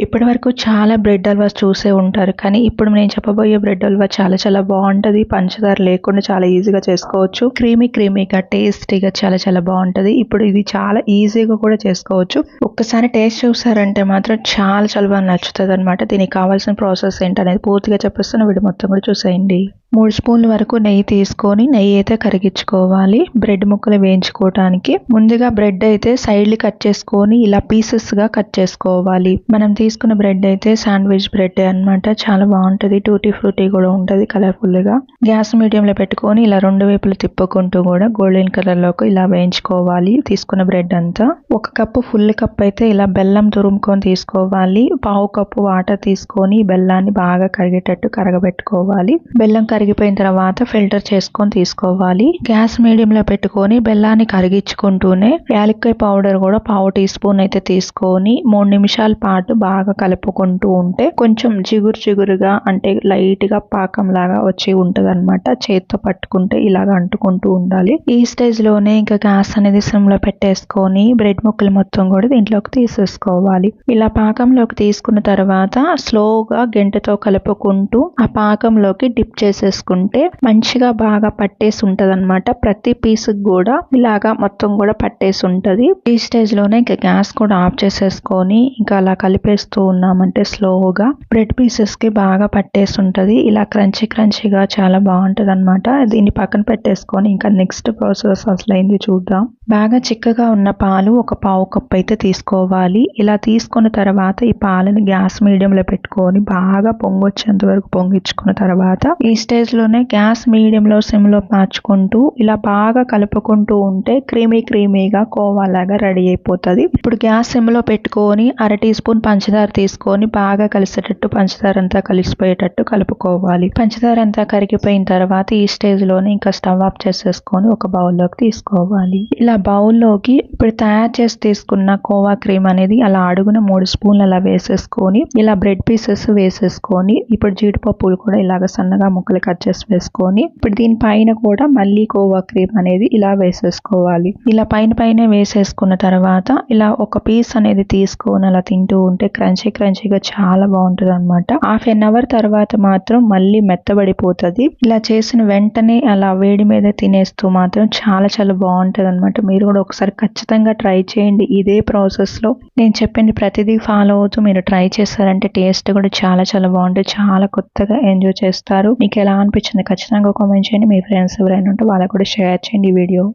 ఇప్పటివరకు చాలా బ్రెడ్ హల్వాస్ చూసే ఉంటారు. కానీ ఇప్పుడు నేను చెప్పబోయే బ్రెడ్ హల్వా చాలా బాగుంటది. పంచదార లేకుండా చాలా ఈజీగా చేసుకోవచ్చు. క్రీమీగా టేస్టీగా చాలా బాగుంటది. ఇప్పుడు ఇది చాలా ఈజీగా కూడా చేసుకోవచ్చు. ఒక్కసారి టేస్ట్ చూసారంటే మాత్రం చాలా బాగా నచ్చుతుంది అనమాట. దీనికి కావాల్సిన ప్రాసెస్ ఏంటనేది పూర్తిగా చెప్పేస్తాను. వీడియో మొత్తం కూడా చూసేయండి. 3 స్పూన్ల వరకు నెయ్యి తీసుకొని నెయ్యి అయితే కరిగించుకోవాలి. బ్రెడ్ ముక్కలు వేయించుకోవడానికి ముందుగా బ్రెడ్ అయితే సైడ్లు కట్ చేసుకొని ఇలా పీసెస్ గా కట్ చేసుకోవాలి. మనం తీసుకున్న బ్రెడ్ అయితే శాండ్విచ్ బ్రెడ్ అన్నమాట. చాలా బాగుంటది. టూటీ ఫ్రూటీ కూడా ఉంటది కలర్ఫుల్ గా. గ్యాస్ మీడియం లో పెట్టుకొని ఇలా రెండు వైపులు తిప్పుకుంటూ కూడా గోల్డెన్ కలర్ లోకి ఇలా వేయించుకోవాలి తీసుకున్న బ్రెడ్ అంతా. 1 కప్పు ఫుల్ కప్ అయితే ఇలా బెల్లం తురుముకొని తీసుకోవాలి. 1/2 కప్పు వాటర్ తీసుకొని బెల్లాన్ని బాగా కరిగేటట్టు కరగబెట్టుకోవాలి. బెల్లం కరిగిపోయిన తర్వాత ఫిల్టర్ చేసుకొని తీసుకోవాలి. గ్యాస్ మీడియం లో పెట్టుకొని బెల్లాన్ని కరిగించుకుంటూనే యాలక్కాయ పౌడర్ కూడా 1/2 టీ స్పూన్ అయితే తీసుకొని 3 నిమిషాల పాటు బాగా కలుపుకుంటూ ఉంటే కొంచెం జిగురుగా అంటే లైట్ గా పాకం లాగా వచ్చి ఉంటది అనమాట. చేతితో పట్టుకుంటే ఇలాగ అంటుకుంటూ ఉండాలి. ఈ స్టేజ్ లోనే ఇంకా గ్యాస్ అనేది సిమ్ లో పెట్టేసుకొని బ్రెడ్ ముక్కలు మొత్తం కూడా దీంట్లోకి తీసేసుకోవాలి. ఇలా పాకంలోకి తీసుకున్న తర్వాత స్లోగా గెంటతో కలుపుకుంటూ ఆ పాకంలోకి డిప్ చేసేసుకుంటే మంచిగా బాగా పట్టేసి ఉంటది అనమాట. ప్రతి పీస్ కూడా ఇలాగా మొత్తం కూడా పట్టేసి ఉంటది. ఈ స్టేజ్ లోనే ఇంకా గ్యాస్ కూడా ఆఫ్ చేసేసుకొని ఇంకా అలా కలిపేస్తూ ఉన్నామంటే స్లోగా బ్రెడ్ పీసెస్ కి బాగా పట్టేసి ఉంటది. ఇలా క్రంచీగా చాలా బాగుంటది అనమాట. దీన్ని పక్కన పెట్టేసుకొని ఇంకా నెక్స్ట్ ప్రాసెస్ అసలైంది చూద్దాం. బాగా చిక్కగా ఉన్న పాలు 1/4 కప్ అయితే తీసుకోవాలి. ఇలా తీసుకున్న తర్వాత ఈ పాలని గ్యాస్ మీడియం లో పెట్టుకొని బాగా పొంగొచ్చేంత వరకు పొంగించుకున్న తర్వాత ఈ స్టేజ్ లోనే గ్యాస్ మీడియం లో సిమ్ లో మార్చుకుంటూ ఇలా బాగా కలుపుకుంటూ ఉంటే క్రీమీగా కోవా లాగా రెడీ అయిపోతుంది. ఇప్పుడు గ్యాస్ సిమ్ లో పెట్టుకొని 1/2 టీ స్పూన్ పంచదార తీసుకొని బాగా కలిసేటట్టు పంచదార అంతా కలిసిపోయేటట్టు కలుపుకోవాలి. పంచదార అంతా కరిగిపోయిన తర్వాత ఈ స్టేజ్ లోనే ఇంకా స్టవ్ ఆఫ్ చేసేసుకొని ఒక బౌల్లోకి తీసుకోవాలి. ఇలా బౌల్లోకి ఇప్పుడు తయారు చేసి తీసుకున్న కోవా క్రీమ్ అనేది అలా అడుగున 3 స్పూన్లు అలా వేసేసుకొని ఇలా బ్రెడ్ పీసెస్ వేసేసుకొని ఇప్పుడు జీడిపప్పులు కూడా ఇలాగ సన్నగా ముక్కలు కట్ చేసి వేసుకొని ఇప్పుడు దీని పైన కూడా మళ్ళీ కోవా క్రీమ్ అనేది ఇలా వేసేసుకోవాలి. ఇలా పైన వేసేసుకున్న తర్వాత ఇలా ఒక పీస్ అనేది తీసుకొని అలా తింటూ ఉంటే క్రంచీగా చాలా బాగుంటుంది అనమాట. 1/2 అవర్ తర్వాత మాత్రం మళ్ళీ మెత్తబడిపోతుంది. ఇలా చేసిన వెంటనే అలా వేడి మీద తినేస్తూ మాత్రం చాలా బాగుంటది అనమాట. మీరు కూడా ఒకసారి ఖచ్చితంగా ట్రై చేయండి. ఇదే ప్రాసెస్ లో నేను చెప్పిన ప్రతిదీ ఫాలో అవుతూ మీరు ట్రై చేస్తారంటే టేస్ట్ కూడా చాలా బాగుంటుంది. చాలా కొత్తగా ఎంజాయ్ చేస్తారు. మీకు ఎలా అనిపించింది ఖచ్చితంగా కామెంట్ చేయండి. మీ ఫ్రెండ్స్ ఎవరైనా ఉంటే వాళ్ళకు కూడా షేర్ చేయండి ఈ వీడియో.